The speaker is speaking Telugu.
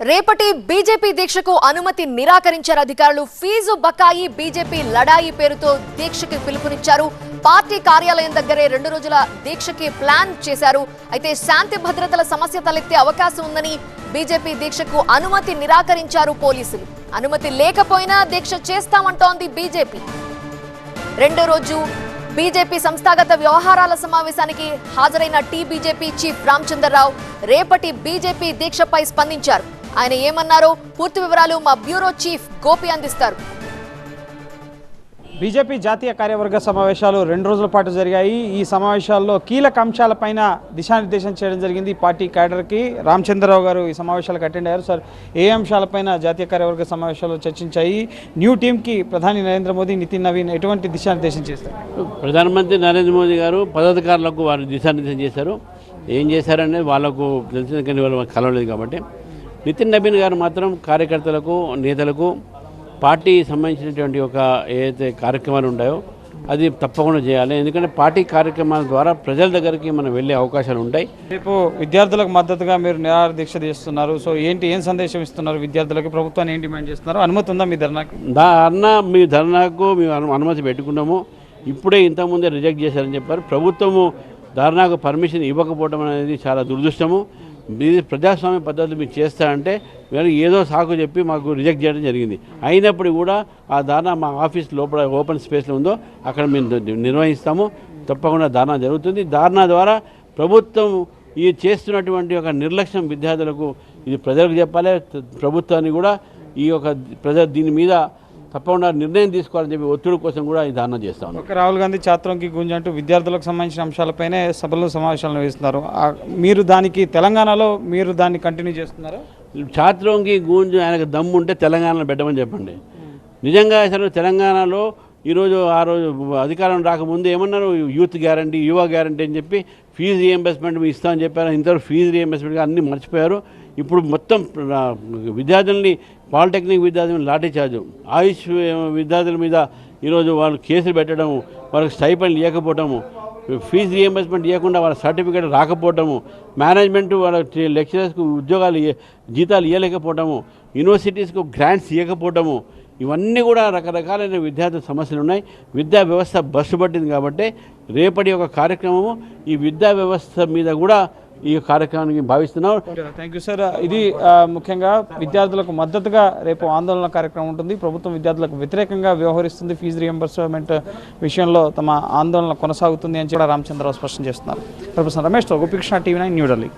రేపటి బీజేపీ దీక్షకు అనుమతి నిరాకరించారు అధికారులు. ఫీజు బకాయి బీజేపీ లడాయి పేరుతో దీక్షకి పిలుపునిచ్చారు. పార్టీ కార్యాలయం దగ్గరే 2 రోజుల దీక్షకి ప్లాన్ చేశారు. అయితే శాంతి భద్రతల సమస్య తలెత్తే అవకాశం ఉందని బీజేపీ దీక్షకు అనుమతి నిరాకరించారు పోలీసులు. అనుమతి లేకపోయినా దీక్ష చేస్తామంటోంది బీజేపీ. 2వ రోజు బీజేపీ సంస్థాగత వ్యవహారాల సమావేశానికి హాజరైన బీజేపీ చీఫ్ రామచంద్రరావు రేపటి బీజేపీ దీక్షపై స్పందించారు. ఆయన ఏమన్నారో పూర్తి వివరాలు మా బ్యూరో చీఫ్ గోపి అందిస్తారు. బీజేపీ జాతీయ కార్యవర్గ సమావేశాలు 2 రోజుల పాటు జరిగాయి. ఈ సమావేశాల్లో కీలక అంశాలపైన దిశానిర్దేశం చేయడం జరిగింది. పార్టీ క్యాడర్కి రామచంద్రరావు గారు ఈ సమావేశాలకు అటెండ్ అయ్యారు. సార్, ఏ అంశాలపైన జాతీయ కార్యవర్గ సమావేశాలు చర్చించాయి? న్యూ టీంకి ప్రధాని నరేంద్ర మోదీ, నితిన్ నవీన్ ఎటువంటి దిశానిర్దేశం చేస్తారు? ప్రధానమంత్రి నరేంద్ర మోదీ గారు పదాధికారులకు వారు దిశానిర్దేశం చేశారు. ఏం చేశారనేది వాళ్ళకు తెలిసిన కానీ వాళ్ళు కలవలేదు కాబట్టి. నితిన్ నవీన్ గారు మాత్రం కార్యకర్తలకు, నేతలకు పార్టీ సంబంధించినటువంటి ఒక ఏదైతే కార్యక్రమాలు ఉంటాయో అది తప్పకుండా చేయాలి. ఎందుకంటే పార్టీ కార్యక్రమాల ద్వారా ప్రజల దగ్గరికి మనం వెళ్ళే అవకాశాలు ఉంటాయి. రేపు విద్యార్థులకు మద్దతుగా మీరు నిరాహార దీక్ష చేస్తున్నారు. సో ఏం సందేశం ఇస్తున్నారు విద్యార్థులకి? ప్రభుత్వాన్ని ఏం డిమాండ్ చేస్తున్నారు? అనుమతి ఉందా మీ ధర్నాకి? మీ ధర్నాకు మేము అనుమతి పెట్టుకున్నాము. ఇప్పుడే ఇంతకుముందే రిజెక్ట్ చేశారని చెప్పారు. ప్రభుత్వము ధర్నాకు పర్మిషన్ ఇవ్వకపోవడం అనేది చాలా దురదృష్టము. ప్రజాస్వామ్య పద్ధతులు మీరు చేస్తారంటే మీరు ఏదో సాకు చెప్పి మాకు రిజెక్ట్ చేయడం జరిగింది. అయినప్పుడు కూడా ఆ ధర్నా మా ఆఫీస్ లోపల ఓపెన్ స్పేస్లో ఉందో అక్కడ మేము నిర్వహిస్తాము. తప్పకుండా ధర్నా జరుగుతుంది. ధర్నా ద్వారా ప్రభుత్వం ఈ చేస్తున్నటువంటి ఒక నిర్లక్ష్యం విద్యార్థులకు ఇది ప్రజలకు చెప్పాలి. ప్రభుత్వాన్ని కూడా ఈ యొక్క దీని మీద తప్పకుండా నిర్ణయం తీసుకోవాలని చెప్పి ఒత్తిడి కోసం కూడా ఈ ధర్నా చేస్తా ఉన్నాం. రాహుల్ గాంధీ ఛాత్రంకి గుంజ అంటూ విద్యార్థులకు సంబంధించిన అంశాలపైనే సభలు సమావేశాలు నిర్వహిస్తున్నారు. మీరు దానిలో దాన్ని కంటిన్యూ చేస్తున్నారు? ఛాత్రంకి గుంజ ఆయనకు దమ్ము ఉంటే తెలంగాణలో పెట్టమని చెప్పండి. నిజంగా అసలు తెలంగాణలో ఈరోజు ఆ రోజు అధికారం రాకముందు ఏమన్నారు? యూత్ గ్యారంటీ, యువ గ్యారంటీ అని చెప్పి ఫీజు రీఎంబర్స్మెంట్ ఇస్తామని చెప్పారు. ఇంతవరకు ఫీజు రీఎంబర్స్మెంట్ అన్నీ మర్చిపోయారు. ఇప్పుడు మొత్తం విద్యార్థుల్ని, పాలిటెక్నిక్ విద్యార్థులను లాఠీ చార్జు, ఆయుష్ విద్యార్థుల మీద ఈరోజు వాళ్ళు కేసులు పెట్టడము, వాళ్ళకి స్టైపెండ్ ఇవ్వకపోవటము, ఫీజు రీఎంబర్స్మెంట్ ఇవ్వకుండా వాళ్ళ సర్టిఫికేట్ రాకపోవటము, మేనేజ్మెంట్ వాళ్ళ లెక్చరర్స్కు జీతాలు ఇవ్వలేకపోవటము, యూనివర్సిటీస్కు గ్రాంట్స్ ఇవ్వకపోవటము, ఇవన్నీ కూడా రకరకాలైన విద్యార్థుల సమస్యలు ఉన్నాయి. విద్యా వ్యవస్థ బస్సు పట్టింది కాబట్టి రేపటి ఒక కార్యక్రమము ఈ విద్యా వ్యవస్థ మీద కూడా ఈ కార్యక్రమానికి భావిస్తున్నాం. Thank you sir. ఇది ముఖ్యంగా విద్యార్థులకు మద్దతుగా రేపు ఆందోళన కార్యక్రమం ఉంటుంది. ప్రభుత్వం విద్యార్థులకు వ్యతిరేకంగా వ్యవహరిస్తుంది. ఫీజు రీఎంబర్స్మెంట్ విషయంలో తమ ఆందోళన కొనసాగుతుంది అని కూడా రామచంద్రరావు స్పష్టం చేస్తున్నారు. ప్రొఫెసర్ రమేష్ తో గోపికృష్ణ, టీవీ 9 న్యూఢిల్లీ.